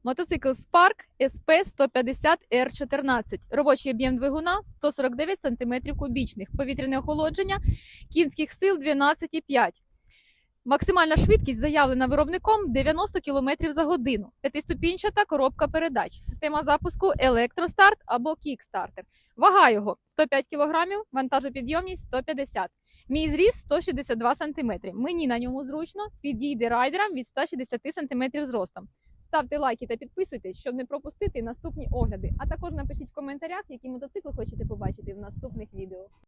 Мотоцикл Spark SP150R14. Робочий об'єм двигуна 149 см кубічних. Повітряне охолодження кінських сил 12,5. Максимальна швидкість заявлена виробником 90 км за годину. П'ятиступінчата коробка передач. Система запуску електростарт або кікстартер. Вага його 105 кг, вантажопідйомність 150. Мій зріст 162 см. Мені на ньому зручно, підійде райдерам від 160 см зростом. Ставте лайки та підписуйтесь, щоб не пропустити наступні огляди. А також напишіть в коментарях, які мотоцикли хочете побачити в наступних відео.